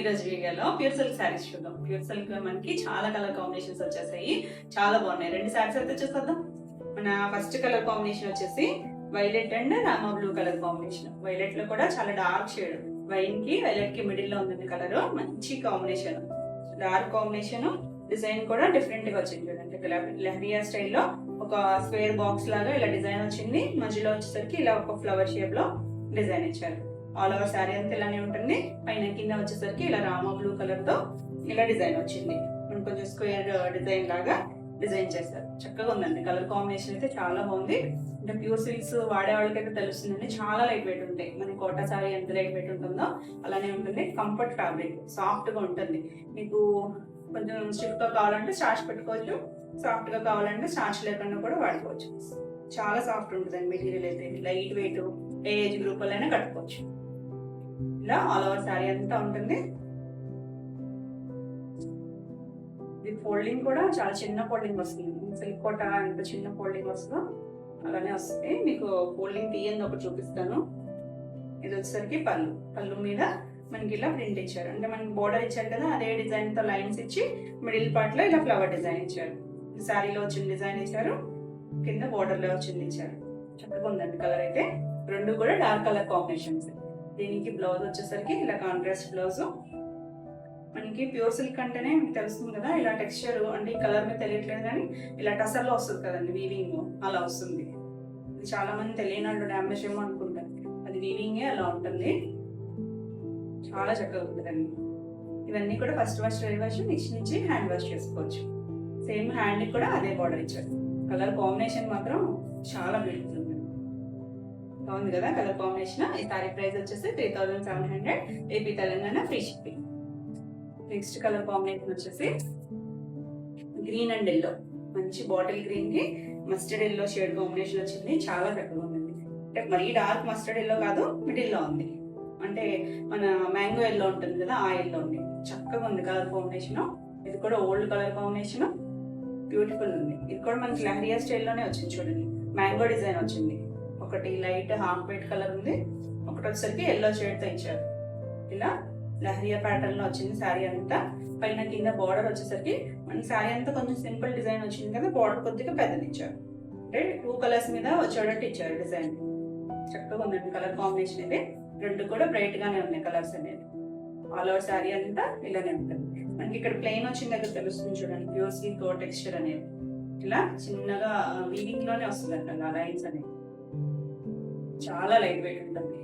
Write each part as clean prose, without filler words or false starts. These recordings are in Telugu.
ఈరోజు వీడియోలో ప్యూర్ సిల్క్ శారీస్ చూద్దాం. ప్యూర్ సిల్క్ లో మనకి చాలా కలర్ కాంబినేషన్స్ వచ్చేసాయి, చాలా బాగున్నాయి. రెండు శారీస్ అయితే చూసేద్దాం. మన ఫస్ట్ కలర్ కాంబినేషన్ వచ్చేసి violet and Rama blue colour combination. Violet లో కూడా చాలా డార్క్ షేడ్, వైన్ కి వైలెట్ కి మిడిల్ లో ఉంది కలర్. మంచి కాంబినేషన్, డార్క్ కాంబినేషన్. డిజైన్ కూడా డిఫరెంట్ గా వచ్చింది చూడండి. లెహరియా స్టైల్లో ఒక స్క్వేర్ బాక్స్ లాగా ఇలా డిజైన్ వచ్చింది. మధ్యలో వచ్చేసరికి ఇలా ఒక ఫ్లవర్ షేప్ లో డిజైన్ ఇచ్చారు. ఆల్ ఓవర్ శారీ అంతా ఇలానే ఉంటుంది. పైన కింద వచ్చేసరికి ఇలా రామా బ్లూ కలర్ తో ఇలా డిజైన్ వచ్చింది. మనం కొంచెం స్క్వేర్ డిజైన్ లాగా డిజైన్ చేస్తారు. చక్కగా ఉందండి. కలర్ కాంబినేషన్ అయితే చాలా బాగుంది. అంటే ప్యూర్ సిల్క్స్ వాడే వాళ్ళకైతే తెలుస్తుందండి, చాలా లైట్ వెయిట్ ఉంటాయి. మన కోటా శారీ ఎంత లైట్ వెయిట్ ఉంటుందో అలానే ఉంటుంది. కంఫర్ట్ ఫ్యాబ్రిక్, సాఫ్ట్ గా ఉంటుంది. మీకు కొంచెం స్టిఫ్ గా కావాలంటే స్టార్చ్ పెట్టుకోవచ్చు, సాఫ్ట్ గా కావాలంటే స్టార్చ్ లేకుండా కూడా వాడుకోవచ్చు. చాలా సాఫ్ట్ ఉంటుందండి మెటీరియల్ అయితే. లైట్ వెయిట్, ఏ ఏజ్ గ్రూప్ అయినా కట్టుకోవచ్చు. ఇలా ఆల్ ఓవర్ శారీ అంతా ఉంటుంది. ఇది ఫోల్డింగ్ కూడా చాలా చిన్న ఫోల్డింగ్ వస్తుంది. సిల్క్ కోట ఎంత చిన్న ఫోల్డింగ్ వస్తుందో అలానే వస్తుంది. మీకు ఫోల్డింగ్ తీయంది ఒకటి చూపిస్తాను. ఇది వచ్చేసరికి పళ్ళు. పళ్ళు మీద మనకి ఇలా ప్రింట్ ఇచ్చారు. అంటే మనకి బోర్డర్ ఇచ్చారు కదా, అదే డిజైన్ తో లైన్స్ ఇచ్చి మిడిల్ పార్ట్ లో ఇలా ఫ్లవర్ డిజైన్ ఇచ్చారు. శారీలో వచ్చిన డిజైన్ ఇచ్చారు, కింద బోర్డర్ లో వచ్చింది ఇచ్చారు. చక్కగా ఉందండి. కలర్ అయితే రెండు కూడా డార్క్ కలర్ కాంబినేషన్స్. దీనికి బ్లౌజ్ వచ్చేసరికి ఇలా కాంట్రాస్ట్ బ్లౌజ్. మనకి ప్యూర్ సిల్క్ అంటేనే మీకు తెలుస్తుంది కదా, ఇలా టెక్స్చర్ అంటే ఈ కలర్ మీద తెలియట్లేదు కానీ ఇలా టసర్ లో వస్తుంది కదండి, వీవింగ్ అలా వస్తుంది. ఇది చాలా మంది తెలియని వాళ్ళు డ్యామేజ్ ఏమో అనుకుంటారు, అది వీవింగే అలా ఉంటుంది. చాలా చక్కగా ఉంటుందండి. ఇవన్నీ కూడా first wash, dry wash, next నుంచి హ్యాండ్ వాష్ చేసుకోవచ్చు. సేమ్ హ్యాండ్ కూడా అదే బార్డర్ ఇచ్చారు. కలర్ కాంబినేషన్ మాత్రం చాలా బ్యూటిఫుల్ ఉంది. బాగుంది కదా కలర్ కాంబినేషన్. ఈ సారీ ప్రైస్ వచ్చేసి 3700, AP Telangana free shipping. Next colour combination వచ్చేసి గ్రీన్ అండ్ ఎల్లో. మంచి బాటిల్ గ్రీన్ కి మస్టర్డ్ ఎల్లో షేడ్ కాంబినేషన్ వచ్చింది. చాలా చక్కగా ఉంది. అంటే మరీ డార్క్ మస్టర్డ్ ఎల్లో కాదు, మిడిల్ లో ఉంది. అంటే మన మ్యాంగో ఎల్లో ఉంటుంది కదా, ఆ ఎల్లో ఉంది. చక్కగా ఉంది కలర్ కాంబినేషన్. ఇది కూడా ఓల్డ్ కలర్ కాంబినేషన్, బ్యూటిఫుల్ ఉంది. ఇది కూడా మనకి లహరియా స్టైల్లోనే వచ్చింది చూడండి. మ్యాంగో డిజైన్ వచ్చింది. ఒకటి లైట్ హాఫ్ వైట్ కలర్ ఉంది, ఒకటి వచ్చేసరికి ఎల్లో షేడ్ తో ఇచ్చారు. ఇలా లహరియా ప్యాటర్న్ లో వచ్చింది శారీ అంతా. పైన కింద బార్డర్ వచ్చేసరికి మన శారీ అంతా కొంచెం సింపుల్ డిజైన్ వచ్చింది కదా, బార్డర్ కొద్దిగా పెద్దది ఇచ్చారు. అంటే 2 కలర్స్ మీద వచ్చేటట్టు ఇచ్చారు డిజైన్. చక్కగా ఉందండి కలర్ కాంబినేషన్ అయితే. రెండు కూడా బ్రైట్ గానే ఉన్నాయి కలర్స్ అనేది. ఆల్ ఓవర్ శారీ అంతా ఇలానే ఉంటుంది. మనకి ఇక్కడ ప్లెయిన్ వచ్చిన దగ్గర తెలుస్తుంది చూడండి, ప్యూర్ సిల్క్ టెక్స్చర్ అనేది. ఇలా చిన్నగా వీవింగ్ లోనే వస్తుంది అంట ఆ లైన్స్ అనేది. చాలా లైట్ వెయిట్ ఉంటుంది.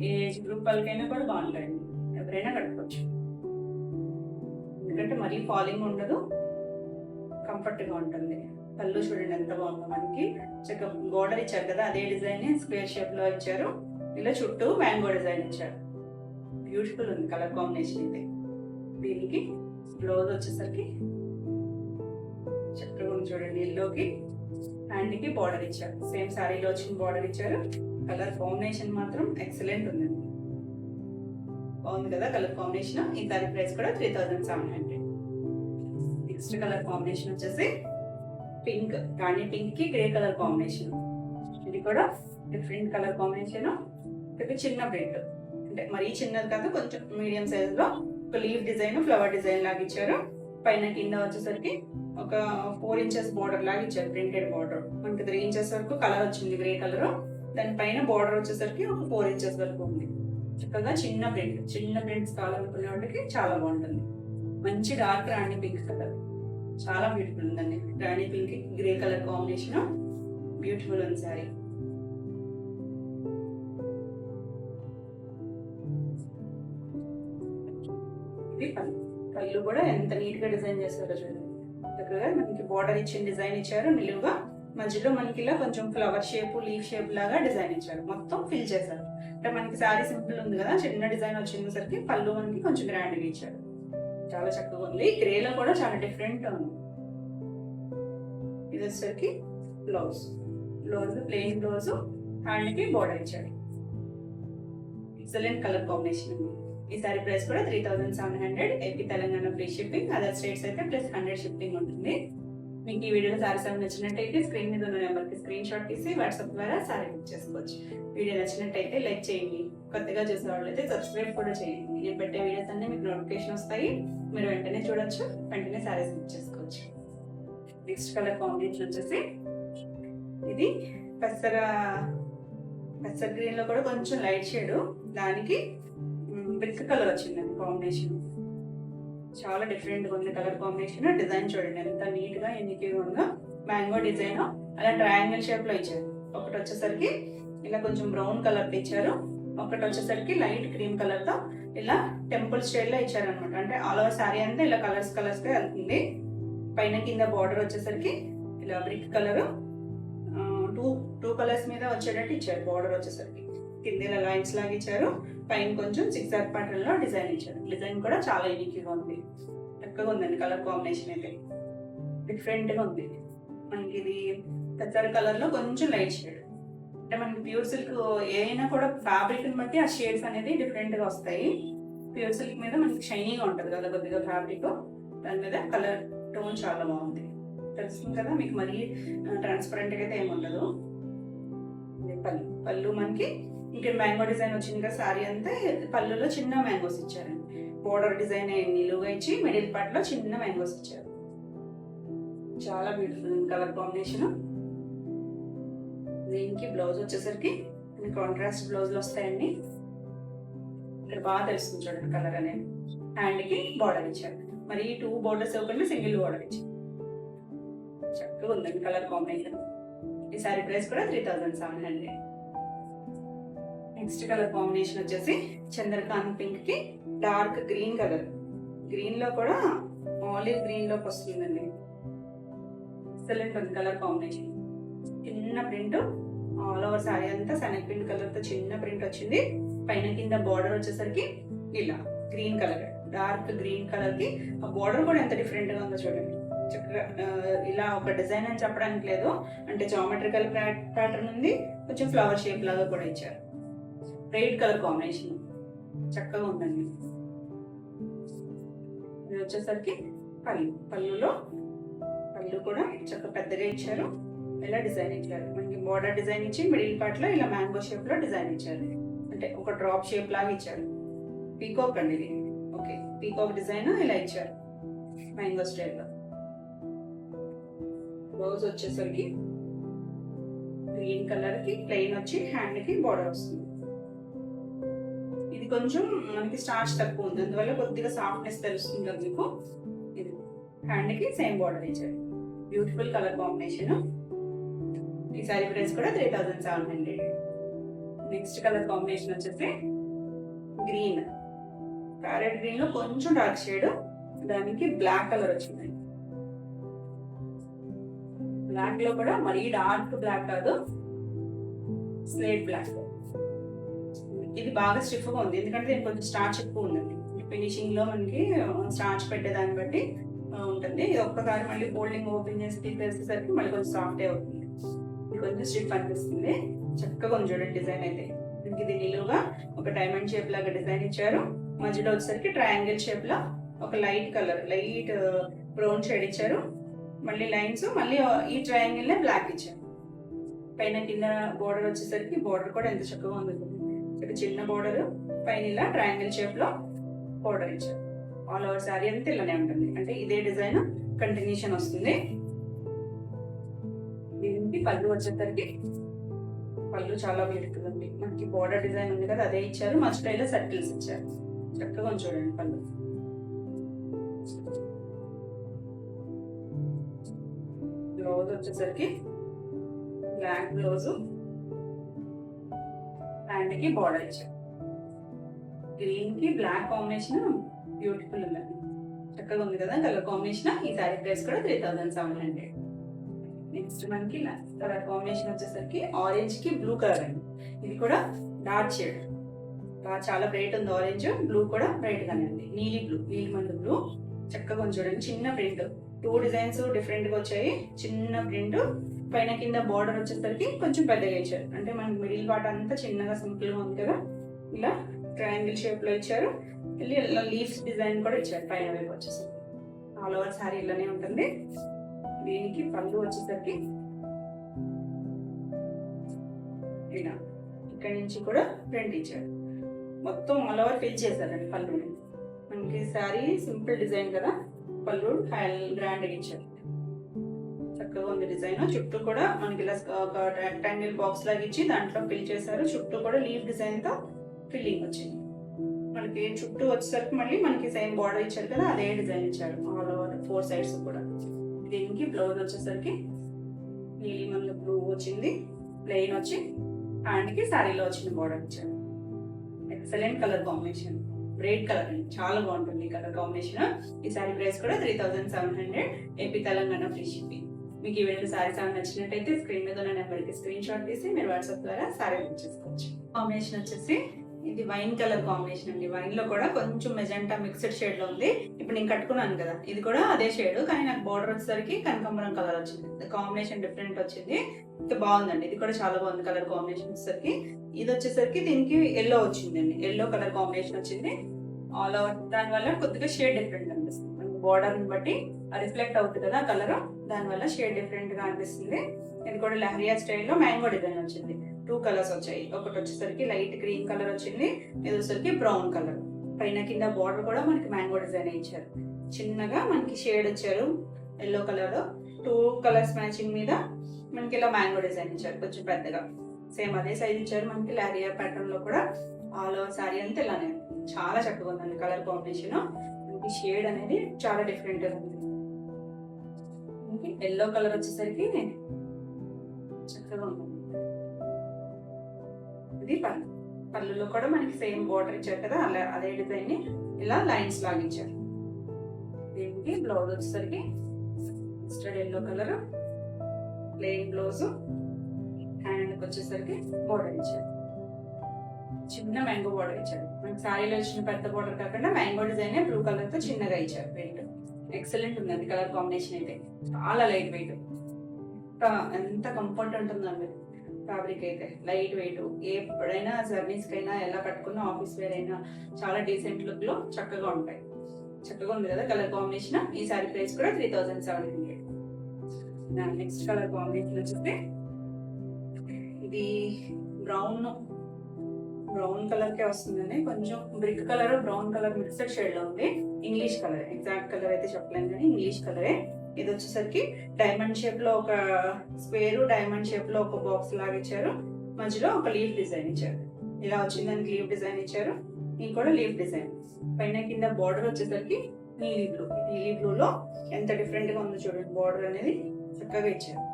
ఏ ఏజ్ గ్రూప్ వాళ్ళకైనా కూడా బాగుంటాయండి, ఎవరైనా కట్టుకోవచ్చు. ఎందుకంటే మరీ ఫాలింగ్ ఉండదు, కంఫర్ట్ గా ఉంటుంది. పళ్ళు చూడండి ఎంత బాగుందో. మనకి చక్కగా బోర్డర్ ఇచ్చారు కదా, అదే డిజైన్ స్క్వేర్ షేప్ లో ఇచ్చారు. ఇలా చుట్టూ మ్యాంగో డిజైన్ ఇచ్చారు. బ్యూటిఫుల్ ఉంది కలర్ కాంబినేషన్ అయితే. దీనికి బ్లౌజ్ వచ్చేసరికి చక్కగా ఉంది చూడండి. ఎల్లోకి హ్యాండ్ కి బార్డర్ ఇచ్చారు. సేమ్ శారీలో వచ్చిన బార్డర్ ఇచ్చారు. కలర్ కాంబినేషన్ మాత్రం ఎక్సలెంట్ ఉందండి. బాగుంది కదా కలర్ కాంబినేషన్. ఈ సారీ ప్రైస్ కూడా 3700. నెక్స్ట్ కలర్ కాంబినేషన్ వచ్చేసి పింక్, రాణి పింక్ కి గ్రే కలర్ కాంబినేషన్. ఇది కూడా డిఫరెంట్ కలర్ కాంబినేషన్. ఇది చిన్న ప్రింట్, అంటే మరీ చిన్నది కాదు, కొంచెం మీడియం సైజ్ లో ఒక లీఫ్ డిజైన్, ఫ్లవర్ డిజైన్ లాగా ఇచ్చారు. పైన కింద వచ్చేసరికి ఒక 4 ఇంచెస్ బార్డర్ లాగా ఇచ్చారు, ప్రింటెడ్ బార్డర్. మనకి 3 ఇంచెస్ వరకు కలర్ వచ్చింది, గ్రే కలర్. దాని పైన బార్డర్ వచ్చేసరికి ఒక 4 ఇంచెస్ వరకు ఉంది. చక్కగా చిన్న ప్రింట్స్ కావాలనుకునే వాళ్ళకి చాలా బాగుంటుంది. మంచి డార్క్ రాణి పింక్ కలర్, చాలా బ్యూటిఫుల్ ఉందండి. Rani pink grey colour combination, beautiful ఉంది సారీ. ఇది పళ్ళు కూడా ఎంత నీట్ గా డిజైన్ చేస్తారో చూడండి. చక్కగా మనకి బార్డర్ ఇచ్చిన డిజైన్ ఇచ్చారు. నిలువుగా మధ్యలో మనకి ఇలా కొంచెం ఫ్లవర్ షేప్, లీఫ్ షేప్ లాగా డిజైన్ ఇచ్చారు. మొత్తం ఫిల్ చేశారు. అంటే మనకి శారీ సింపుల్ ఉంది కదా, చిన్న డిజైన్ వచ్చేసరికి పళ్ళు మనకి కొంచెం గ్రాండ్ గా ఇచ్చారు. చాలా చక్కగా ఉంది. గ్రేలో కూడా చాలా డిఫరెంట్ ఉంది. ఇది వచ్చేసరికి బ్లౌజ్ ప్లెయిన్ బ్లౌజ్, హ్యాండ్ కి బార్డర్ ఇచ్చారు. ఎక్సలెంట్ కలర్ కాంబినేషన్ ఉంది. ఈ సారీ ప్రైస్ కూడా 3700, AP Telangana free shipping. Other states అయితే +100 షిప్పింగ్ ఉంటుంది. మీకు ఈ వీడియోలో సారీస్ ఏమైనా నచ్చినట్టయితే స్క్రీన్ మీద ఉన్న నెంబర్కి స్క్రీన్ షాట్ తీసి వాట్సాప్ ద్వారా సారీ బుక్ చేసుకోవచ్చు. వీడియో నచ్చినట్టయితే లైక్ చేయండి. కొత్తగా చూసే వాళ్ళైతే సబ్స్క్రైబ్ కూడా చేయండి. నేను పెట్టే వీడియోస్ అన్నీ మీకు నోటిఫికేషన్ వస్తాయి. మీరు వెంటనే చూడొచ్చు, వెంటనే సారీస్ బుక్ చేసుకోవచ్చు. నెక్స్ట్ కలర్ కాంబినేషన్ వచ్చేసి ఇది పెసర గ్రీన్ లో కూడా కొంచెం లైట్ షేడ్, దానికి బ్రిక్ కలర్ వచ్చిందండి కాంబినేషన్. చాలా డిఫరెంట్ గా ఉంది కలర్ కాంబినేషన్. డిజైన్ చూడండి ఎంత నీట్ గా ఎన్నికగా ఉందో. మ్యాంగో డిజైన్ అలా ట్రయాంగిల్ షేప్ లో ఇచ్చారు. ఒకటి వచ్చేసరికి ఇలా కొంచెం బ్రౌన్ కలర్ ఇచ్చారు, ఒకటి వచ్చేసరికి లైట్ క్రీమ్ కలర్ తో ఇలా టెంపుల్ స్టైల్ లో ఇచ్చారు అనమాట. అంటే ఆల్ ఓవర్ శారీ అంతా ఇలా కలర్స్ గా వెళ్తుంది. పైన కింద బార్డర్ వచ్చేసరికి ఇలా బ్రిక్ కలర్ టూ కలర్స్ మీద వచ్చేటట్టు ఇచ్చారు. బార్డర్ వచ్చేసరికి కింద ఇలా లైన్స్ లాగా ఇచ్చారు, పైన కొంచెం సిక్సాక్ ప్యాటర్న్ లో డిజైన్ ఇచ్చారు. డిజైన్ కూడా చాలా యూనిక్ గా ఉంది, చక్కగా ఉందండి. కలర్ కాంబినేషన్ అయితే డిఫరెంట్ గా ఉంది. మనకి ఇది పెసర కలర్ లో కొంచెం లైట్ షేడ్. అంటే మనకి ప్యూర్ సిల్క్ ఏదైనా కూడా ఫ్యాబ్రిక్ ని బట్టి ఆ షేడ్స్ అనేది డిఫరెంట్ గా వస్తాయి. ప్యూర్ సిల్క్ మీద మనకి షైనీగా ఉంటది కదా కొద్దిగా ఫ్యాబ్రిక్, దాని మీద కలర్ టోన్ చాలా బాగుంది. తెలుస్తుంది కదా మీకు, మరీ ట్రాన్స్పరెంట్ గా అయితే ఏమి ఉండదు. పళ్ళు మనకి ఇంకా మ్యాంగో డిజైన్ వచ్చింది కదా సారీ అంతా. పళ్ళులో చిన్న మ్యాంగోస్ ఇచ్చారండి. బోర్డర్ డిజైన్ నిలువుగా ఇచ్చి మిడిల్ పార్ట్ లో చిన్న మ్యాంగోస్ ఇచ్చారు. చాలా బ్యూటిఫుల్ కలర్ కాంబినేషన్. దీనికి బ్లౌజ్ వచ్చేసరికి కాంట్రాస్ట్ బ్లౌజ్లు వస్తాయండి. ఇక్కడ బాగా తెలుస్తుంది చూడండి కలర్ అనేది. హ్యాండ్ కి బార్డర్ ఇచ్చారు, మరి 2 బోర్డర్స్ ఇవ్వకుండా సింగిల్ బార్డర్ ఇచ్చారు. చక్కగా ఉందండి కలర్ కాంబినేషన్. ఈ సారీ ప్రైస్ కూడా 3700. నెక్స్ట్ కలర్ కాంబినేషన్ వచ్చేసి చంద్రకాంత్ పింక్ కి డార్క్ గ్రీన్ కలర్. గ్రీన్ లో కూడా ఆలివ్ గ్రీన్ లోకి వస్తుందండి. ఎక్సలెంట్ ఉంది కలర్ కాంబినేషన్. చిన్న ప్రింట్ ఆల్ ఓవర్ సారీ అంతా శనగ పింక్ కలర్ తో చిన్న ప్రింట్ వచ్చింది. పైన కింద బార్డర్ వచ్చేసరికి ఇలా green colour, dark green colour కి ఆ బార్డర్ కూడా ఎంత డిఫరెంట్ గా ఉందో చూడండి. చక్కగా ఇలా ఒక డిజైన్ అని చెప్పడానికి లేదు, అంటే జామెట్రికల్ ప్యాటర్న్ ఉంది, కొంచెం ఫ్లవర్ షేప్ లాగా కూడా ఇచ్చారు. రెడ్ కలర్ కాంబినేషన్ చక్కగా ఉందండి. ఇది వచ్చేసరికి పళ్ళు కూడా చక్కగా పెద్దగా ఇచ్చారు. ఇలా డిజైన్ ఇచ్చారు. మనకి బోర్డర్ డిజైన్ ఇచ్చి మిడిల్ పార్ట్ లో ఇలా మ్యాంగో షేప్ లో డిజైన్ ఇచ్చారు. అంటే ఒక డ్రాప్ షేప్ లాగా ఇచ్చారు. పీకాక్ అండి ఇది. ఓకే, పీకాక్ డిజైన్ ఇలా ఇచ్చారు మ్యాంగో స్టైల్ లో. బ్లౌజ్ వచ్చేసరికి గ్రీన్ కలర్ కి ప్లెయిన్ వచ్చి హ్యాండ్ కి బార్డర్ వస్తుంది. ఇది కొంచెం మనకి స్టార్చ్ తక్కువ ఉంది, అందువల్ల కొద్దిగా సాఫ్ట్నెస్ తెలుస్తుంది కదా మీకు. ఇది హ్యాండ్ కి సేమ్ బార్డర్ ఇచ్చారు. Beautiful colour combination. ఈ సారీ ప్రైస్ కూడా 3700. నెక్స్ట్ కలర్ కాంబినేషన్ వచ్చేసి గ్రీన్, ప్యారెట్ గ్రీన్ లో కొంచెం డార్క్ షేడ్, దానికి బ్లాక్ కలర్ వచ్చింది. బ్లాక్ లో కూడా మరీ డార్క్ బ్లాక్ కాదు, స్లేట్ బ్లాక్. ఇది బాగా స్టిఫ్ గా ఉంది, ఎందుకంటే దీనికి కొంచెం స్టార్చ్ ఎక్కువ ఉందండి. ఫినిషింగ్ లో మనకి స్టార్చ్ పెట్టేదాన్ని బట్టి ఉంటుంది. ఇది ఒక్కసారి మళ్ళీ ఫోల్డింగ్ ఓపెన్ చేసి తీసేసరికి మళ్ళీ కొంచెం సాఫ్ట్ అవుతుంది. ఇది కొంచెం స్టిఫ్ అనిపిస్తుంది. చక్కగా ఉంది చూడండి డిజైన్ అయితే. ఇది నిలువుగా ఒక డైమండ్ షేప్ లాగా డిజైన్ ఇచ్చారు. మధ్యలో వచ్చేసరికి ట్రయాంగిల్ షేప్ లో ఒక light colour, light brown shade ఇచ్చారు. మళ్ళీ లైన్స్, మళ్ళీ ఈ ట్రయాంగిల్ నే బ్లాక్ ఇచ్చారు. పైన కింద బోర్డర్ వచ్చేసరికి బోర్డర్ కూడా ఎంత చక్కగా ఉంది. ఇక్కడ చిన్న బోర్డర్, పైన ఇలా ట్రయాంగిల్ షేప్ లో బోర్డర్ ఇచ్చారు. ఆల్ ఓవర్ శారీ అంతా ఇలానే ఉంటుంది, అంటే ఇదే డిజైన్ కంటిన్యూషన్ వస్తుంది. దీనికి పళ్ళు వచ్చేసరికి పళ్ళు చాలా బ్యూటిఫుల్ ఉంది. మనకి బోర్డర్ డిజైన్ ఉంది కదా, అదే ఇచ్చారు. మధ్యలో ఇలా సర్కిల్స్ ఇచ్చారు. చక్కగా చూడండి పళ్ళు. బ్లౌజ్ వచ్చేసరికి బ్లాక్ బ్లౌజ్, హ్యాండ్ కి బార్డర్ ఇచ్చారు. గ్రీన్ కి బ్లాక్ కాంబినేషన్ బ్యూటిఫుల్ ఉందండి. చక్కగా ఉంది కదా కలర్ కాంబినేషన్. ఈ సారీ ప్రైస్ కూడా 3700. నెక్స్ట్ మనకి కలర్ కాంబినేషన్ వచ్చేసరికి ఆరెంజ్ కి బ్లూ కలర్ అండి. ఇది కూడా డార్క్ షేడ్, చాలా బ్రైట్ ఉంది. ఆరెంజ్, బ్లూ కూడా బ్రైట్ గానే ఉంది. నీలి మందు బ్లూ. చక్కగా చూడండి, చిన్న ప్రింట్. 2 డిజైన్స్ డిఫరెంట్ గా వచ్చాయి. చిన్న ప్రింట్, పైన కింద బార్డర్ వచ్చేసరికి కొంచెం పెద్దగా ఇచ్చారు. అంటే మనకి మిడిల్ పార్ట్ అంతా చిన్నగా సింపుల్ గా ఉంది కదా, ఇలా ట్రయాంగిల్ షేప్ లో ఇచ్చారు. లీవ్స్ డిజైన్ కూడా ఇచ్చారు పైన వైపు వచ్చేసి. ఆల్ ఓవర్ శారీ ఇలానే ఉంటుంది. దీనికి పళ్ళు వచ్చేసరికి ఇలా ఇక్కడ నుంచి కూడా ప్రింట్ ఇచ్చారు. మొత్తం ఆల్ ఓవర్ ఫిల్ చేశారండి పళ్ళుని. మనకి శారీ సింపుల్ డిజైన్ కదా, పళ్ళు గ్రాండ్ ఇచ్చారు. చక్కగా ఉంది డిజైన్. చుట్టూ కూడా మనకి ఇలా ఒక రెక్టాంగిల్ బాక్స్ లాగా ఇచ్చి దాంట్లో ఫిల్ చేశారు. చుట్టూ కూడా లీవ్ డిజైన్ తో ఫిల్లింగ్ వచ్చింది. మనకి చుట్టూ వచ్చేసరికి మళ్ళీ మనకి సేమ్ బార్డర్ ఇచ్చారు కదా, అదే డిజైన్ ఇచ్చారు ఆల్ ఓవర్ 4 sides కూడా. దీనికి బ్లౌజ్ వచ్చేసరికి నీలిమల్ బ్లూ వచ్చింది, ప్లెయిన్ వచ్చి హ్యాండ్ కి శారీలో వచ్చిన బార్డర్ ఇచ్చారు. Excellent colour combination, red colour, చాలా బాగుంటుంది ఈ కలర్ కాంబినేషన్. ఈ శారీ ప్రైస్ కూడా 3700 ఏపీ తెలంగాణ ఫ్రీ షిప్పింగ్. మీకు ఈ వీడియో శారీస్ ఏమైనా నచ్చినట్టయితే స్క్రీన్ మీద ఉన్న నెంబర్కి స్క్రీన్ షాట్ తీసి మీరు వాట్సాప్ ద్వారా శారీ బుక్ చేసుకోవచ్చు. కాంబినేషన్ వచ్చేసి ఇది వైన్ కలర్ కాంబినేషన్ అండి. వైన్ లో కూడా కొంచెం మెజెంటా మిక్స్డ్ షేడ్ లో ఉంది. ఇప్పుడు నేను కట్టుకున్నాను కదా, ఇది కూడా అదే షేడ్, కానీ నాకు బార్డర్ వచ్చేసరికి కనకాంబరం కలర్ వచ్చింది. కాంబినేషన్ డిఫరెంట్ వచ్చింది, ఇంకా బాగుందండి. ఇది కూడా చాలా బాగుంది కలర్ కాంబినేషన్ వచ్చేసరికి. ఇది వచ్చేసరికి దీనికి ఎల్లో వచ్చిందండి, ఎల్లో కలర్ కాంబినేషన్ వచ్చింది ఆల్ ఓవర్. దాని వల్ల కొద్దిగా షేడ్ డిఫరెంట్ అనిపిస్తుంది. బార్డర్ ని బట్టి రిఫ్లెక్ట్ అవుతుంది కదా కలర్, దానివల్ల షేడ్ డిఫరెంట్ గా అనిపిస్తుంది. ఇది కూడా లహరియా స్టైల్లో మ్యాంగో డిజైన్ వచ్చింది. 2 కలర్స్ వచ్చాయి. ఒకటి వచ్చేసరికి లైట్ గ్రీన్ కలర్ వచ్చింది, ఇది వచ్చేసరికి బ్రౌన్ కలర్. పైన కింద బార్డర్ కూడా మనకి మ్యాంగో డిజైన్ ఇచ్చారు. చిన్నగా మనకి షేడ్ ఇచ్చారు ఎల్లో కలర్. 2 కలర్స్ మ్యాచింగ్ మీద మనకి ఇలా మ్యాంగో డిజైన్ ఇచ్చారు, కొంచెం పెద్దగా. సేమ్ అదే సైజ్ ఇచ్చారు మనకి లహరియా ప్యాటర్న్ లో కూడా. ఆల్ ఓవర్ సారీ అంతా ఇలానే చాలా చక్కగా ఉందండి కలర్ కాంబినేషన్. మనకి షేడ్ అనేది చాలా డిఫరెంట్ గా ఉంది. ఎల్లో కలర్ వచ్చేసరికి చక్కగా ఉంటుంది. ఇది పళ్ళు, పళ్ళులో కూడా మనకి సేమ్ బార్డర్ ఇచ్చారు కదా, అలా అదే డిజైన్ ని ఇలా లైన్స్ లాగా ఇచ్చారు. దీనికి బ్లౌజ్ వచ్చేసరికి mustard yellow colour, plain blouse, hand వచ్చేసరికి బార్డర్ ఇచ్చారు. చిన్న మ్యాంగో బార్డర్ ఇచ్చారు. మనకి శారీలో వచ్చిన పెద్ద బార్డర్ కాకుండా మ్యాంగో డిజైన్ బ్లూ కలర్ తో చిన్నగా ఇచ్చారు. వెయిట్ ఎక్సలెంట్ ఉందండి కలర్ కాంబినేషన్ అయితే, చాలా లైట్ వెయిట్, ఎంత కంఫర్ట్ ఉంటుందండి ఫ్యాబ్రిక్ అయితే. లైట్ వెయిట్, ఎప్పుడైనా జర్నీస్ కైనా ఎలా కట్టుకున్నా ఆఫీస్ వేర్ అయినా చాలా డీసెంట్ లుక్ లో చక్కగా ఉంటాయి. చక్కగా ఉంది కదా కలర్ కాంబినేషన్. ఈ సారీ ప్రైస్ కూడా 3700. నెక్స్ట్ కలర్ కాంబినేషన్ వచ్చేసి ఇది బ్రౌన్ కలర్ కే వస్తుందండి. కొంచెం brick colour brown colour mixed shade లో ఉంది. ఇంగ్లీష్ కలర్, ఎగ్జాక్ట్ కలర్ అయితే చెప్పలేను కానీ ఇంగ్లీష్ కలరే. ఇది వచ్చేసరికి డైమండ్ షేప్ లో ఒక స్క్వేర్, డైమండ్ షేప్ లో ఒక బాక్స్ లాగా ఇచ్చారు. మధ్యలో ఒక లీఫ్ డిజైన్ ఇచ్చారు. ఇలా వచ్చిందానికి లీఫ్ డిజైన్ ఇచ్చారు. ఇది కూడా లీఫ్ డిజైన్. పైన కింద బార్డర్ వచ్చేసరికి నీలీ బ్లూ. నీలీ బ్లూ లో ఎంత డిఫరెంట్ గా ఉందో చూడండి, బార్డర్ అనేది చక్కగా ఇచ్చారు.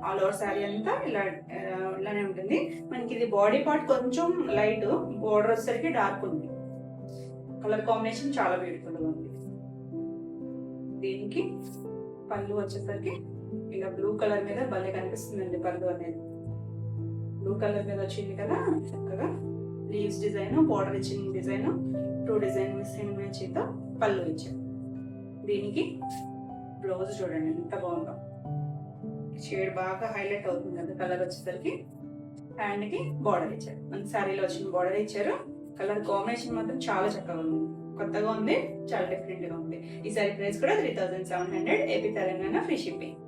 ఆల్ ఓవర్ శారీ అంతా ఇలానే ఉంటుంది. మనకి ఇది బాడీ పార్ట్ కొంచెం లైట్, బార్డర్ వచ్చేసరికి డార్క్ ఉంది. కలర్ కాంబినేషన్ చాలా బ్యూటిఫుల్ గా ఉంది. దీనికి పళ్ళు వచ్చేసరికి ఇలా బ్లూ కలర్ మీద భలే కనిపిస్తుందండి. పళ్ళు అనేది బ్లూ కలర్ మీద వచ్చింది కదా, చక్కగా లీవ్స్ డిజైన్, బార్డర్ ఇచ్చిన డిజైన్, 2 డిజైన్ మిస్సింగ్ తో పళ్ళు ఇచ్చారు. దీనికి బ్లౌజ్ చూడండి ఎంత బాగుందో, షేడ్ బాగా హైలైట్ అవుతుంది కదా కలర్ వచ్చేసరికి. హ్యాండ్ కి బార్డర్ ఇచ్చారు, మన శారీలో వచ్చిన బార్డర్ ఇచ్చారు. కలర్ కాంబినేషన్ మాత్రం చాలా చక్కగా ఉంది, కొత్తగా ఉంది, చాలా డిఫరెంట్ గా ఉంది. ఈ సారీ ప్రైస్ కూడా 3700 AP Telangana free shipping.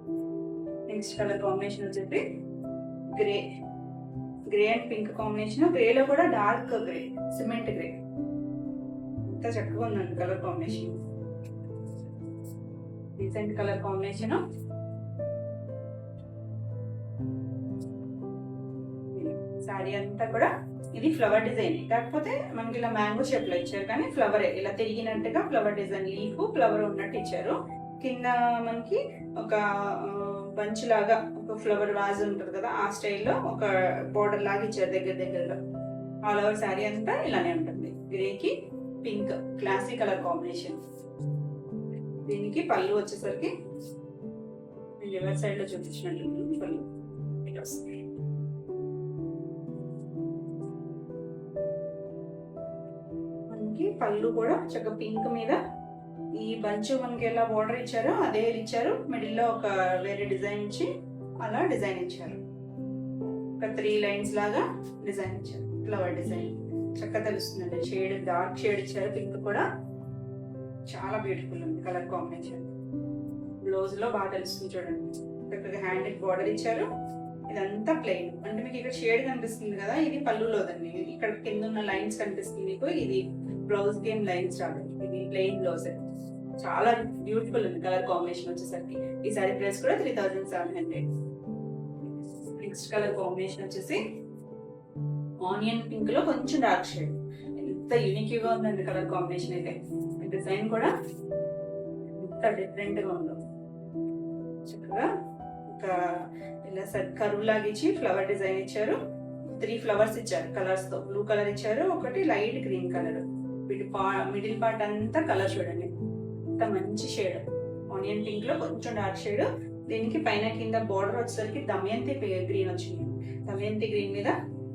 Next colour combination వచ్చేసి గ్రే అండ్ పింక్ కాంబినేషన్. గ్రేలో కూడా డార్క్ గ్రే, సిమెంట్ గ్రే, ఎంత చక్కగా ఉందండి colour combination. Decent colour combination. Sari అంతా కూడా ఇది ఫ్లవర్ డిజైన్, కాకపోతే మనకి ఇలా మ్యాంగో షేప్ లో ఇచ్చారు, కానీ ఫ్లవర్ ఇలా తిరిగినట్టుగా ఫ్లవర్ డిజైన్, లీఫ్ ఫ్లవర్ ఉన్నట్టు ఇచ్చారు. కింద మనకి ఒక బంచ్ లాగా ఒక ఫ్లవర్ వాజ్ ఉంటుంది కదా, ఆ స్టైల్లో ఒక బోర్డర్ లాగా ఇచ్చారు దగ్గరగా. ఆల్ ఓవర్ శారీ అంతా ఇలానే ఉంటుంది. గ్రేకి పింక్ క్లాసిక్ కలర్ కాంబినేషన్. దీనికి పళ్ళు వచ్చేసరికి రివర్ సైడ్ లో చూపించినట్టు పళ్ళు ఇట్లా వస్తుంది. పళ్ళు కూడా చక్కగా పింక్ మీద ఈ బంచ్ మనకి ఎలా బోర్డర్ ఇచ్చారో అదే ఇచ్చారు. మిడిల్ లో ఒక వేరే డిజైన్ ఇచ్చి అలా డిజైన్ ఇచ్చారు. ఒక 3 లైన్స్ లాగా డిజైన్ ఇచ్చారు, ఫ్లవర్ డిజైన్ చక్కగా తెలుస్తుందండి. షేడ్ డార్క్ షేడ్ ఇచ్చారు. పింక్ కూడా చాలా బ్యూటిఫుల్ ఉంది కలర్ కాంబినేషన్. బ్లౌజ్ లో బాగా తెలుస్తుంది చూడండి. చక్కగా హ్యాండ్ బార్డర్ ఇచ్చారు. ఇదంతా ప్లెయిన్, అంటే మీకు ఇక్కడ షేడ్ కనిపిస్తుంది కదా, ఇది పళ్ళులోదండి. ఇక్కడ కింద ఉన్న లైన్స్ కనిపిస్తుంది మీకు, ఇది బ్లౌజ్ గేమ్ లైన్స్ రాదు, ఇది ప్లెయిన్ బ్లౌజ్. చాలా బ్యూటిఫుల్ ఉంది కలర్ కాంబినేషన్ వచ్చేసరికి. ఈ సారీ ప్రైస్ కూడా 3700. నెక్స్ట్ కలర్ కాంబినేషన్ వచ్చేసి ఆనియన్ పింక్ లో కొంచెం డార్క్ షేడ్. ఎంత యూనిక్ గా ఉందండి కలర్ కాంబినేషన్ అయితే. డిజైన్ కూడా ఎంత డిఫరెంట్ గా ఉందో. చక్కగా ఒక ఇలా కరువు లాగా ఇచ్చి ఫ్లవర్ డిజైన్ ఇచ్చారు. 3 ఫ్లవర్స్ ఇచ్చారు కలర్స్ తో. బ్లూ కలర్ ఇచ్చారు, ఒకటి లైట్ గ్రీన్ కలర్. వీటి మిడిల్ పార్ట్ అంతా కలర్ చూడండి, ఎంత మంచి షేడ్. ఆనియన్ పింక్ లో కొంచెం డార్క్ షేడ్. దీనికి పైన కింద బార్డర్ వచ్చేసరికి దమయంతి గ్రీన్ వచ్చింది. దమయంతి గ్రీన్ మీద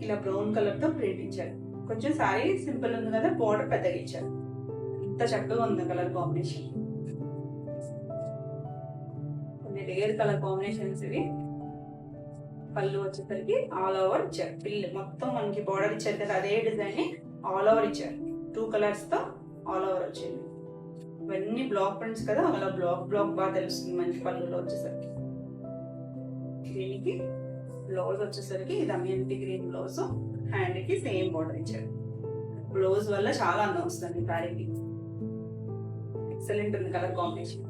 ఇలా బ్రౌన్ కలర్ తో ప్రింట్ ఇచ్చారు. కొంచెం సారీ సింపుల్ ఉంది కదా, బార్డర్ పెద్దగా ఇచ్చారు. ఎంత చక్కగా ఉంది కలర్ కాంబినేషన్. కొన్ని రేర్ కలర్ కాంబినేషన్స్ ఇవి. పళ్ళు వచ్చేసరికి ఆల్ ఓవర్ ఇచ్చారు. పిల్లి మొత్తం మనకి బార్డర్ ఇచ్చారు కదా, అదే డిజైన్ ని ఆల్ ఓవర్ ఇచ్చారు. 2 కలర్స్ తో ఆల్ ఓవర్ వచ్చింది. ఇవన్నీ బ్లాక్ ప్రింట్స్ కదా, అలా బ్లాక్ బాగా తెలుస్తుంది మనకి పళ్ళులో వచ్చేసరికి. దీనికి బ్లౌజ్ వచ్చేసరికి దమయంతి గ్రీన్ బ్లౌజ్, హ్యాండ్ కి సేమ్ బార్డర్ ఇచ్చారు. బ్లౌజ్ వల్ల చాలా అందం వస్తుంది శారీకి. ఎక్సలెంట్ ఉంది కలర్ కాంబినేషన్.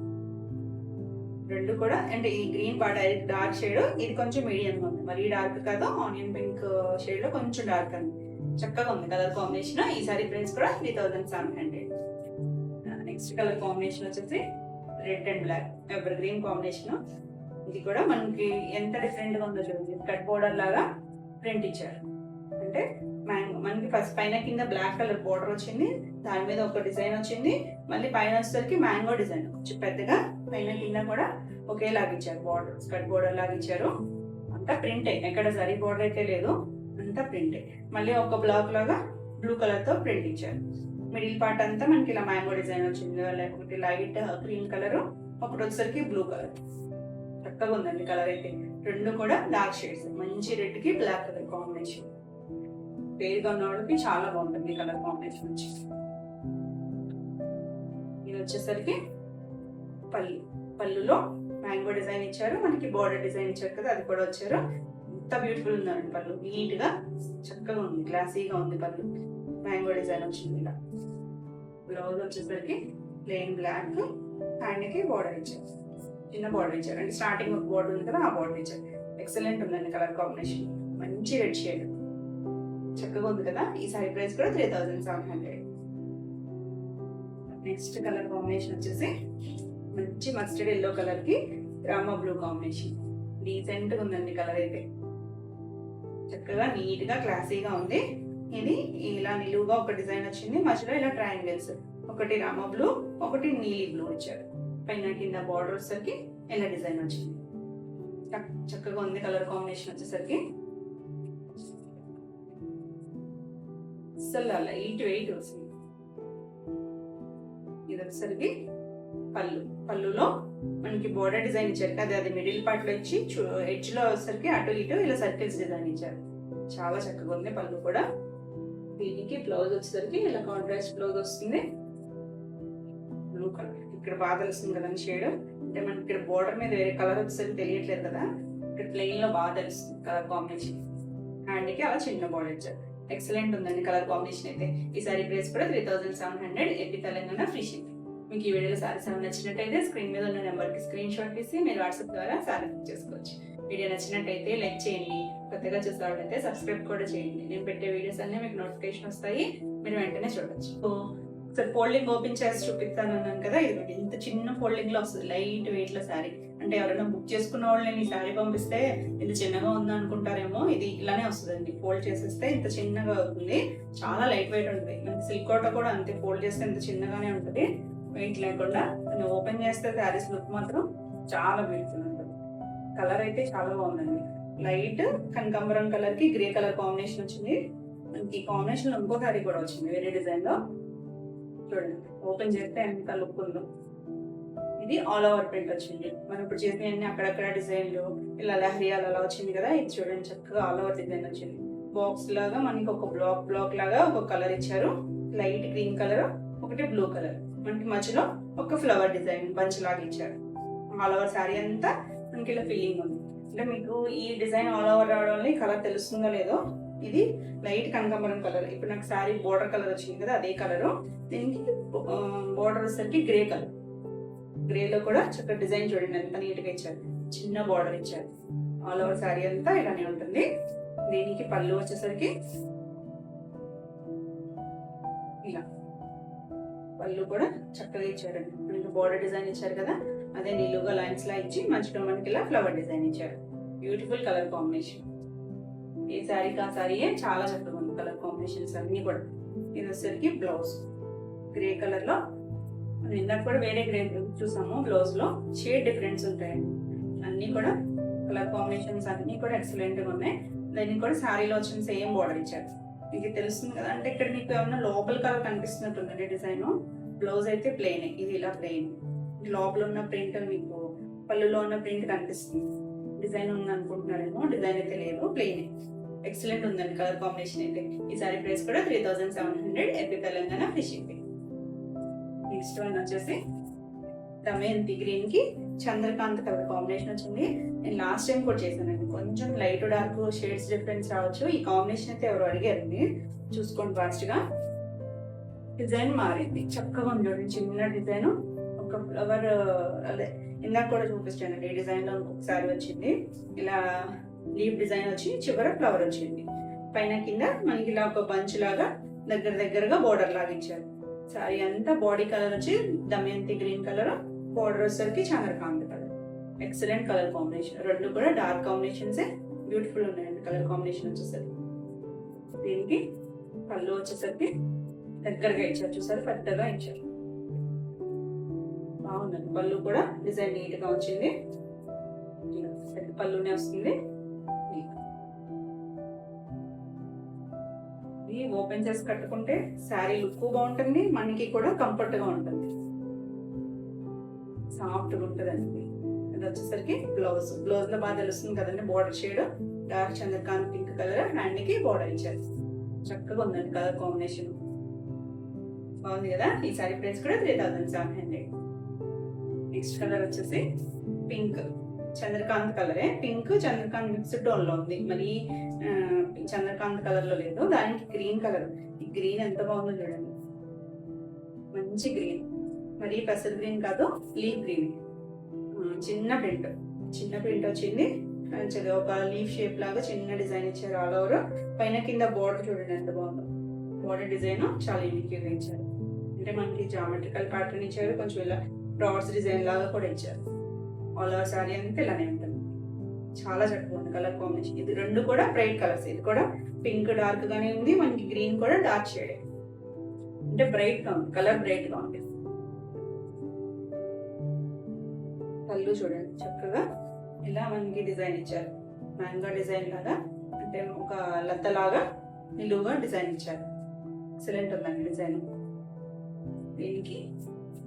రెండు కూడా అంటే ఈ గ్రీన్ పార్ట్ డార్క్ షేడ్, ఇది కొంచెం మీడియం ఉంది, మరీ డార్క్ కాదు. ఆనియన్ పింక్ షేడ్ లో కొంచెం డార్క్ ఉంది. చక్కగా ఉంది కలర్ కాంబినేషన్. ఈ సారీ ప్రైస్ కూడా 3700. నెక్స్ట్ కలర్ కాంబినేషన్ వచ్చేసి red and black evergreen combination. ఇది కూడా మనకి ఎంత డిఫరెంట్ గా ఉందో చూడండి. కట్ బోర్డర్ లాగా ప్రింట్ ఇచ్చారు. అంటే మనకి ఫస్ట్ పైన కింద బ్లాక్ కలర్ బోర్డర్ వచ్చింది, దాని మీద ఒక డిజైన్ వచ్చింది. మళ్ళీ పైన వచ్చేసరికి మ్యాంగో డిజైన్ కొంచెం పెద్దగా పైన కింద కూడా ఒకేలాగా ఇచ్చారు. బోర్డర్ కట్ బోర్డర్ లాగా ఇచ్చారు. అంతా ప్రింటే, ఎక్కడ జరీ బోర్డర్ అయితే లేదు, అంతా ప్రింటే. మళ్ళీ ఒక బ్లాక్ లాగా బ్లూ కలర్ తో ప్రింట్ ఇచ్చారు. మిడిల్ పార్ట్ అంతా మనకి ఇలా మ్యాంగో డిజైన్ వచ్చింది. ఒకటి లైట్ గ్రీన్ కలర్, ఒకటి వచ్చేసరికి బ్లూ కలర్. చక్కగా ఉందండి కలర్ అయితే. రెండు కూడా డార్క్ షేడ్స్, మంచి రెడ్ కి బ్లాక్ కలర్ కాంబినేషన్. పేరుగా ఉన్న వాళ్ళకి చాలా బాగుంటుంది కలర్ కాంబినేషన్ వచ్చి. ఇది వచ్చేసరికి పళ్ళులో మ్యాంగో డిజైన్ ఇచ్చారు, మనకి బార్డర్ డిజైన్ ఇచ్చారు కదా, అది కూడా వచ్చారు. ఎంత బ్యూటిఫుల్ ఉందండి పళ్ళు. నీట్ గా చక్కగా ఉంది, క్లాసీగా ఉంది పళ్ళు. మ్యాంగో డిజైన్ వచ్చింది ఇలా. బ్లౌజ్ వచ్చేసరికి ప్లెయిన్ బ్లాక్, హ్యాండ్ కి బార్డర్ ఇచ్చారు, చిన్న బార్డర్ ఇచ్చారు. అంటే స్టార్టింగ్ ఒక బార్డర్ ఉంది కదా, ఆ బార్డర్ ఇచ్చారు. ఎక్సలెంట్ ఉందండి కలర్ కాంబినేషన్. మంచి రెడ్ షేడ్, చక్కగా ఉంది కదా. ఈ సారీ ప్రైస్ కూడా 3700. నెక్స్ట్ కలర్ కాంబినేషన్ వచ్చేసి మంచి మస్టర్డ్ ఎల్లో కలర్ కి రామా బ్లూ కాంబినేషన్. డీసెంట్ గా ఉందండి కలర్ అయితే. చక్కగా నీట్ గా క్లాసీగా ఉంది. ఇది ఇలా నిలువుగా ఒక డిజైన్ వచ్చింది, మధ్యలో ఇలా ట్రయాంగిల్స్, ఒకటి రామా బ్లూ, ఒకటి నీలి బ్లూ ఇచ్చారు. పైన కింద బార్డర్ వచ్చేసరికి ఇలా డిజైన్ వచ్చింది. చక్కగా ఉంది కలర్ కాంబినేషన్ వచ్చేసరికి. అసలు లైట్ వెయిట్ వస్తుంది. ఇది వచ్చేసరికి పళ్ళులో మనకి బోర్డర్ డిజైన్ ఇచ్చారు కదా, అది మిడిల్ పార్ట్ లో ఇచ్చి ఎడ్జ్ లో వచ్చేసరికి అటు ఇటు ఇలా సర్కిల్స్ డిజైన్ ఇచ్చారు. చాలా చక్కగా ఉంది పళ్ళు కూడా. దీనికి బ్లౌజ్ వచ్చేసరికి ఇలా కాంట్రాస్ట్ బ్లౌజ్ వస్తుంది. బ్లూ కలర్ ఇక్కడ బాగా తెలుస్తుంది కదండి షేడ్. అంటే మనకి ఇక్కడ బోర్డర్ మీద వేరే కలర్ వచ్చేసరికి తెలియట్లేదు కదా, ఇక్కడ ప్లెయిన్ లో బాగా తెలుస్తుంది కలర్ కాంబినేషన్. హ్యాండ్ కి అలా చిన్న బోర్డర్ ఇచ్చారు. ఎక్సలెంట్ ఉందండి కలర్ కాంబినేషన్ అయితే. ఈ సారీ ప్రైస్ కూడా 3700. AP Telangana free shipping. మీకు ఈ వీడియోలో సారీస్ ఏమైనా నచ్చినట్టయితే స్క్రీన్ మీద ఉన్న నెంబర్ కి స్క్రీన్ షాట్ తీసి మీరు వాట్సాప్ ద్వారా సారీ బుక్ చేసుకోవచ్చు. వీడియో నచ్చినట్టయితే లైక్ చేయండి, కొత్తగా చూసేవాళ్ళైతే సబ్స్క్రైబ్ కూడా చేయండి. నేను పెట్టే వీడియోస్ అన్ని మీకు నోటిఫికేషన్ వస్తాయి, మీరు వెంటనే చూడొచ్చు. సో ఫోల్డింగ్ ఓపెన్ చేసి చూపిస్తాను అన్నాను కదా, ఇది ఇంత చిన్న ఫోల్డింగ్ లో వస్తుంది, లైట్ వెయిట్ లో శారీ. అంటే ఎవరైనా బుక్ చేసుకున్న వాళ్ళు నేను ఈ శారీ పంపిస్తే ఇంత చిన్నగా ఉందా అనుకుంటారేమో, ఇది ఇలానే వస్తుందండి. ఫోల్డ్ చేసేస్తే ఇంత చిన్నగా అవుతుంది, చాలా లైట్ వెయిట్ ఉంటుంది. మనకి సిల్క్ కోట కూడా అంతే, ఫోల్డ్ చేస్తే ఇంత చిన్నగానే ఉంటుంది, వెయిట్ లేకుండా. ఓపెన్ చేస్తే శారీస్ లుక్ మాత్రం చాలా బ్యూటిఫుల్ ఉంటుంది. కలర్ అయితే చాలా బాగుందండి. లైట్ కనకాంబరం కలర్ కి గ్రే కలర్ కాంబినేషన్ వచ్చింది. మనకి ఈ కాంబినేషన్ లో ఇంకో శారీ కూడా వచ్చింది వేరే డిజైన్ లో. చూడండి ఓపెన్ చేస్తే ఎంత లుక్ ఉందో. ఇది ఆల్ ఓవర్ ప్రింట్ వచ్చింది. మనం ఇప్పుడు చేసిన అన్ని అక్కడక్కడ డిజైన్లు ఇలా లహరియాలు అలా వచ్చింది కదా, ఇది చూడండి చక్కగా ఆల్ ఓవర్ డిజైన్ వచ్చింది. బాక్స్ లాగా మనకి ఒక బ్లాక్ లాగా ఒక కలర్ ఇచ్చారు, లైట్ గ్రీన్ కలర్, ఒకటి బ్లూ కలర్. మనకి మధ్యలో ఒక ఫ్లవర్ డిజైన్ బంచ్ లాగా ఇచ్చారు. ఆల్ ఓవర్ శారీ అంతా మనకి ఇలా ఫిల్లింగ్ ఉంది. అంటే మీకు ఈ డిజైన్ ఆల్ ఓవర్ రావడం వల్ల ఈ కలర్ తెలుస్తుందో లేదో, ఇది లైట్ కనకాంబరం కలర్. ఇప్పుడు నాకు శారీ బోర్డర్ కలర్ వచ్చింది కదా, అదే కలరు. దీనికి బోర్డర్ వచ్చేసరికి గ్రే కలర్. గ్రేలో కూడా చక్కగా డిజైన్ చూడండి ఎంత నీట్గా ఇచ్చారు, చిన్న బార్డర్ ఇచ్చారు. ఆల్ ఓవర్ శారీ అంతా ఇలానే ఉంటుంది. దీనికి పళ్ళు వచ్చేసరికి ఇలా పళ్ళు కూడా చక్కగా ఇచ్చారండి. మనకి బోర్డర్ డిజైన్ ఇచ్చారు కదా, అదే నిలువుగా లైన్స్ లా ఇచ్చి మధ్యలో మనకి ఇలా ఫ్లవర్ డిజైన్ ఇచ్చారు. Beautiful colour combination. ఈ శారీకి ఆ శారీయే చాలా చక్కగా ఉంది కలర్ కాంబినేషన్స్ అన్ని కూడా. ఇది వచ్చేసరికి బ్లౌజ్ గ్రే కలర్ లో, ఇందాక కూడా వేరే గ్రే చూసాము. బ్లౌజ్ లో షేడ్ డిఫరెన్స్ ఉంటాయండి. అన్ని కూడా కలర్ కాంబినేషన్స్ అన్ని కూడా ఎక్సలెంట్ గా ఉన్నాయి. దానికి కూడా శారీలో వచ్చిన సేమ్ బార్డర్ ఇచ్చారు. మీకు తెలుస్తుంది కదా, అంటే ఇక్కడ మీకు ఏమన్నా లోపల కలర్ కనిపిస్తున్నట్టుందండి డిజైన్. బ్లౌజ్ అయితే ప్లెయిన్, ఇది ఇలా ప్లెయిన్. లోపల ఉన్న ప్రింట్ మీకు పళ్ళులో ఉన్న ప్రింట్ కనిపిస్తుంది. డిజైన్ ఉంది అనుకుంటున్నారేమో, డిజైన్ అయితే లేదు, ప్లెయిన్. ఎక్సలెంట్ ఉందండి కలర్ కాంబినేషన్ అయితే. ఈ సారీ ప్రైస్ కూడా 3700 AP Telangana free shipping. Next one వచ్చేసి దమయంతి గ్రీన్ కి చంద్రకాంత్ కలర్ కాంబినేషన్ వచ్చింది. నేను లాస్ట్ టైం కూడా చేశానండి. కొంచెం లైట్ డార్క్ షేడ్స్ డిఫరెన్స్ రావచ్చు. ఈ కాంబినేషన్ అయితే ఎవరు అడిగారండి, చూసుకోండి ఫాస్ట్ గా. డిజైన్ మారింది, చక్కగా ఉంది. చిన్న డిజైన్, ఒక ఫ్లవర్, అదే ఇందాక కూడా చూపిస్తానండి. ఈ డిజైన్ లో ఇంకొకసారి వచ్చింది. ఇలా లీఫ్ డిజైన్ వచ్చి చివర ఫ్లవర్ వచ్చింది. పైన కింద మనకి ఇలా ఒక బంచ్ లాగా దగ్గరగా బోర్డర్ లాగా ఇచ్చారు. సారీ అంతా బాడీ కలర్ వచ్చి దమయంతి గ్రీన్ కలర్, బోర్డర్ వచ్చేసరికి Chandrakant colour. Excellent colour combination. రెండు కూడా డార్క్ కాంబినేషన్స్, బ్యూటిఫుల్ ఉన్నాయండి కలర్ కాంబినేషన్ వచ్చేసరికి. దీనికి పళ్ళు వచ్చేసరికి దగ్గరగా ఇచ్చారు, చూసారు పెద్దగా ఇచ్చారు. బాగుందండి. పళ్ళు కూడా డిజైన్ నీట్ గా వచ్చింది. పెద్ద పళ్ళునే వస్తుంది. ఇది ఓపెన్ చేసి కట్టుకుంటే శారీ లుక్ బాగుంటుంది, మనకి కూడా కంఫర్ట్ గా ఉంటుంది, సాఫ్ట్ గా ఉంటుందండి. ఇది వచ్చేసరికి బ్లౌజ్. బ్లౌజ్ లో బాగా తెలుస్తుంది కదండి, border shade dark Chandrakant pink colour. Hand కి బోర్డర్ ఇచ్చారు. చక్కగా ఉందండి కలర్ కాంబినేషన్, బాగుంది కదా. ఈ సారీ ప్రైస్ కూడా 3700. నెక్స్ట్ కలర్ వచ్చేసి పింక్ చంద్రకాంత్ కలరే. పింక్ చంద్రకాంత్ మిక్స్డ్ టోన్ లో ఉంది, మరి చంద్రకాంత్ కలర్ లో లేదు. దానికి గ్రీన్ కలర్. ఈ గ్రీన్ ఎంత బాగుందో చూడండి, మంచి గ్రీన్. మరి పెసల్ గ్రీన్ కాదు, లీఫ్ గ్రీన్. చిన్న ప్రింట్ వచ్చింది. ఒక లీఫ్ షేప్ లాగా చిన్న డిజైన్ ఇచ్చారు ఆల్ ఓవర్. పైన కింద బోర్డర్ చూడండి ఎంత బాగుందో. బోర్డర్ డిజైన్ చాలా యూనిక్ గా ఇచ్చారు. అంటే మనకి జామెట్రికల్ ప్యాటర్న్ ఇచ్చారు, కొంచెం ఇలా డాట్స్ డిజైన్ లాగా కూడా ఇచ్చారు. ఆల్ ఓవర్ సారీ అంతా ఇలానే ఉంటుంది. చాలా చక్కగా ఉంది కలర్ కాంబినేషన్. ఇది రెండు కూడా బ్రైట్ కలర్స్. ఇది కూడా పింక్ డార్క్ గానే ఉంది, మనకి గ్రీన్ కూడా డార్క్ షేడ్, అంటే బ్రైట్ గా ఉంది, కలర్ బ్రైట్ గా ఉంది. పళ్ళు చూడండి చక్కగా ఇలా మనకి డిజైన్ ఇచ్చారు. మ్యాంగో డిజైన్ లాగా, అంటే ఒక లత లాగా నిలువుగా డిజైన్ ఇచ్చారు. ఎక్సలెంట్ ఉందండి డిజైన్. దీనికి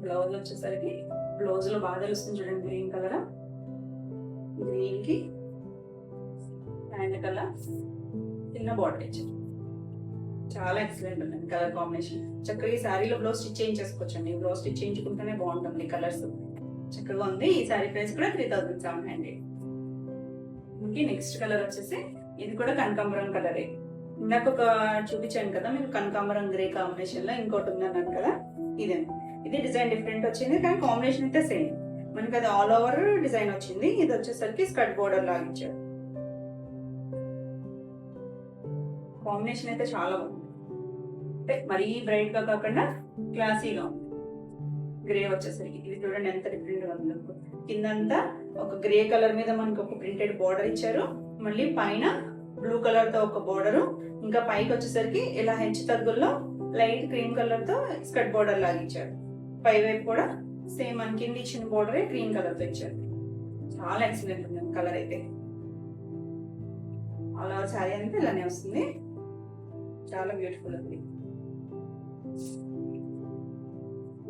బ్లౌజ్ వచ్చేసరికి, బ్లౌజ్ లో బాగా తెలుస్తుంది చూడండి, గ్రీన్ కలర్. గ్రీన్ కి హ్యాండ్ కలర్ చిన్న బార్డర్ ఇచ్చారు. చాలా ఎక్సలెంట్ ఉందండి కలర్ కాంబినేషన్. చక్కగా ఈ శారీలో బ్లౌజ్ స్టిచ్ చేయించేసుకోవచ్చండి. బ్లౌజ్ స్టిచ్ చేయించుకుంటేనే బాగుంటుంది. కలర్స్ చక్కగా ఉంది. ఈ శారీ ప్రైస్ కూడా 3700. నెక్స్ట్ కలర్ వచ్చేసి ఇది కూడా కనకాంబరం కలరే. ఇందాక ఒక చూపించాను కదా మీకు కనకాంబరం గ్రే కాంబినేషన్ లో, ఇంకోటి ఉందన్నాను కదా, ఇదే. ఇది డిజైన్ డిఫరెంట్ వచ్చింది, కానీ కాంబినేషన్ అయితే సేమ్. మనకి అది ఆల్ ఓవర్ డిజైన్ వచ్చింది. ఇది వచ్చేసరికి స్కర్ట్ బోర్డర్ లాగా ఇచ్చారు. కాంబినేషన్ అయితే చాలా బాగుంది, అంటే మరీ బ్రైట్ గా కాకుండా క్లాసీగా ఉంది. గ్రే వచ్చేసరికి ఇది చూడండి ఎంత డిఫరెంట్ గా ఉంది. కిందంతా ఒక గ్రే కలర్ మీద మనకి ఒక ప్రింటెడ్ బోర్డర్ ఇచ్చారు. మళ్ళీ పైన బ్లూ కలర్ తో ఒక బోర్డరు, ఇంకా పైకి వచ్చేసరికి ఇలా హెచ్చు తగ్గుల్లో లైట్ క్రీమ్ కలర్ తో స్కర్ట్ బోర్డర్ లాగా ఇచ్చారు. పై వైపు కూడా సేమ్ మన కింద ఇచ్చిన బోర్డరే గ్రీన్ కలర్ తో ఇచ్చారు. చాలా ఎక్సలెంట్ ఉంది కలర్ అయితే. ఆల్ ఓవర్ శారీ అంతా ఇలానే వస్తుంది. చాలా బ్యూటిఫుల్ ఉంది.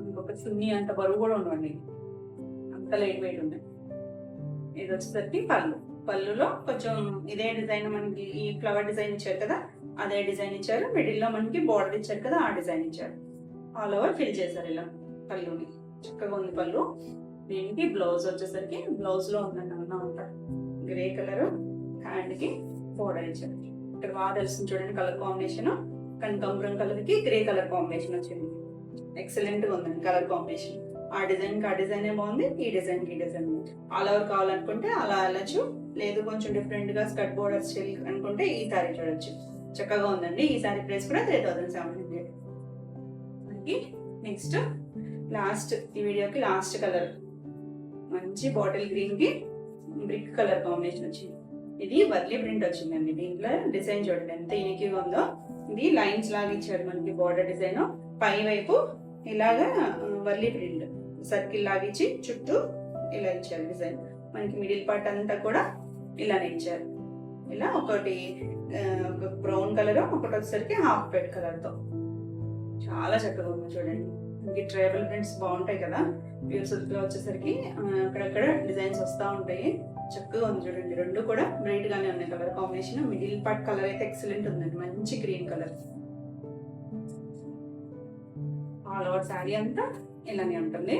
ఇంకొక చున్నీ అంత బరువు కూడా ఉండండి, అంత లైట్ వెయిట్ ఉన్నాయి. ఇది వచ్చేసరికి పళ్ళులో కొంచెం ఇదే డిజైన్, మనకి ఈ ఫ్లవర్ డిజైన్ ఇచ్చారు కదా, అదే డిజైన్ ఇచ్చారు. మిడిల్ లో మనకి బార్డర్ ఇచ్చారు కదా, ఆ డిజైన్ ఇచ్చారు. ఆల్ ఓవర్ ఫిల్ చేశారు ఇలా పళ్ళుని. చక్కగా ఉంది పళ్ళు. దీనికి బ్లౌజ్ వచ్చేసరికి బ్లౌజ్ లో ఉందన్నమాట గ్రే కలర్, హ్యాండ్ కి బోర్డర్ ఇచ్చారు. ఇక్కడ బాగా తెలుస్తుంది చూడండి కలర్ కాంబినేషన్, కనకాంబరం కలర్ కి గ్రే కలర్ కాంబినేషన్ వచ్చింది. ఎక్సలెంట్ గా ఉందండి కలర్ కాంబినేషన్. ఆ డిజైన్ కి ఆ డిజైన్ బాగుంది, ఈ డిజైన్ కి ఈ డిజైన్ ఆల్ ఓవర్ కావాలనుకుంటే అలా వెళ్ళచ్చు, లేదు కొంచెం డిఫరెంట్ గా స్కర్ట్ బోర్డర్ స్టైల్ అనుకుంటే ఈ సారీ చూడొచ్చు. చక్కగా ఉందండి. ఈ సారీ ప్రైస్ కూడా 3700. నెక్స్ట్ లాస్ట్ ఈ వీడియోకి లాస్ట్ కలర్ మంచి బాటిల్ గ్రీన్ కి బ్రిక్ కలర్ కాంబినేషన్ వచ్చింది. ఇది వర్లీ ప్రింట్ వచ్చిందండి. దీంట్లో డిజైన్ చూడండి ఎంత యూనిక్గా ఉందో. ఇది లైన్స్ లాగా ఇచ్చాడు మనకి బార్డర్ డిజైన్. పై వైపు ఇలాగా వర్లీ ప్రింట్ సర్కిల్ లాగా ఇచ్చి చుట్టూ ఇలా ఇచ్చారు డిజైన్. మనకి మిడిల్ పార్ట్ అంతా కూడా ఇలానే ఇచ్చారు. ఇలా ఒకటి బ్రౌన్ కలర్, ఒకటి వచ్చేసరికి హాఫ్ వైట్ కలర్ తో చాలా చక్కగా ఉంది చూడండి. మనకి ట్రైబల్ ప్రింట్స్ బాగుంటాయి కదా, ప్యూర్ సిల్క్ లో వచ్చేసరికి అక్కడక్కడ డిజైన్స్ వస్తూ ఉంటాయి. చక్కగా ఉంది చూడండి. రెండు కూడా బ్రైట్ గానే ఉన్నాయి colour combination. Middle part colour అయితే ఎక్సలెంట్ ఉందండి, మంచి green colour. All over sari అంతా ఇలానే ఉంటుంది.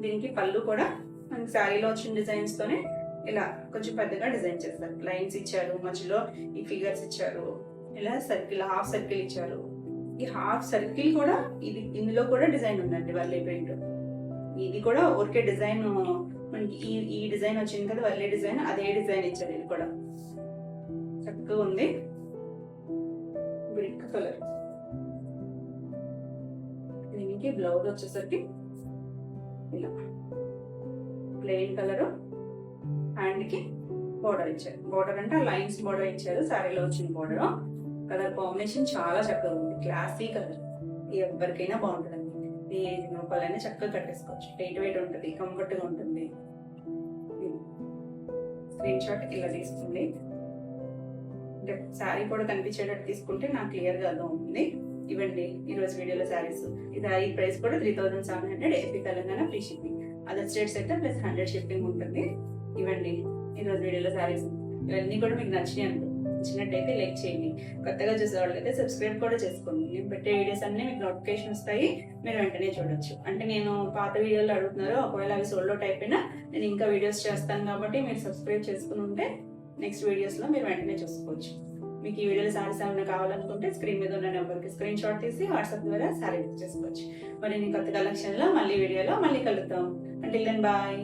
దీనికి పళ్ళు కూడా మనకి శారీలో వచ్చిన డిజైన్స్ తోనే ఇలా కొంచెం పెద్దగా డిజైన్ చేస్తారు. లైన్స్ ఇచ్చారు, మధ్యలో ఈ ఫిగర్స్ ఇచ్చారు, ఇలా సర్కిల్ హాఫ్ సర్కిల్ ఇచ్చారు. ఈ హాఫ్ సర్కిల్ కూడా ఇది ఇందులో కూడా డిజైన్ ఉందండి వర్లీ ప్రింట్. ఇది కూడా ఒకే డిజైన్ మనకి ఈ డిజైన్ వచ్చింది కదా వర్లీ డిజైన్, అదే డిజైన్ ఇచ్చారు. ఇది కూడా చక్కగా ఉంది, బ్రిక్ కలర్. దీనికి బ్లౌజ్ వచ్చేసరికి ఇలా ప్లెయిన్ కలర్, హ్యాండ్ కి బోర్డర్ ఇచ్చారు. బోర్డర్ అంటే లైన్స్ బోర్డర్ ఇచ్చారు, శారీలో వచ్చిన బోర్డర్. కలర్ కాంబినేషన్ చాలా చక్కగా ఉంది, క్లాసీ కలర్. ఎవరికైనా బాగుంటుందండి. ఏ రూపాయలైనా చక్కగా కట్టేసుకోవచ్చు. లైట్ వెయిట్ ఉంటుంది, కంఫర్ట్ గా ఉంటుంది. స్క్రీన్ షాట్ ఇలా తీసుకోండి. అంటే శారీ కూడా కనిపించేటట్టు తీసుకుంటే నాకు క్లియర్ గా అర్థం ఉంటుంది. ఇవ్వండి ఈరోజు వీడియోలో శారీస్. ఇది ఈ ప్రైస్ కూడా 3700 AP Telangana free shipping. Other states అయితే +100 షిప్పింగ్ ఉంటుంది. ఇవ్వండి ఈరోజు వీడియోలో శారీస్. ఇవన్నీ కూడా మీకు నచ్చినాయి అనుకో, నచ్చినట్టయితే లైక్ చేయండి. కొత్తగా చూసేవాళ్ళు అయితే సబ్స్క్రైబ్ కూడా చేసుకోండి. నేను పెట్టే వీడియోస్ అన్ని మీకు నోటిఫికేషన్ వస్తాయి, మీరు వెంటనే చూడొచ్చు. అంటే నేను పాత వీడియోలు అడుగుతున్నారు, ఒకవేళ అవి సోల్డ్ అవుట్ అయిపోయినా నేను ఇంకా వీడియోస్ చేస్తాను కాబట్టి మీరు సబ్స్క్రైబ్ చేసుకుని ఉంటే నెక్స్ట్ వీడియోస్లో మీరు వెంటనే చూసుకోవచ్చు. మీకు ఈ వీడియోలో శారీస్ ఏమైనా కావాలనుకుంటే స్క్రీన్ మీద ఉన్న నెంబర్కి స్క్రీన్ షాట్ తీసి వాట్సాప్ ద్వారా శారీ బుక్ చేసుకోవచ్చు. మరి నేను కొత్త కలెక్షన్లో మళ్ళీ వీడియోలో మళ్ళీ కలుద్దాం. అంటే దెన్ బాయ్.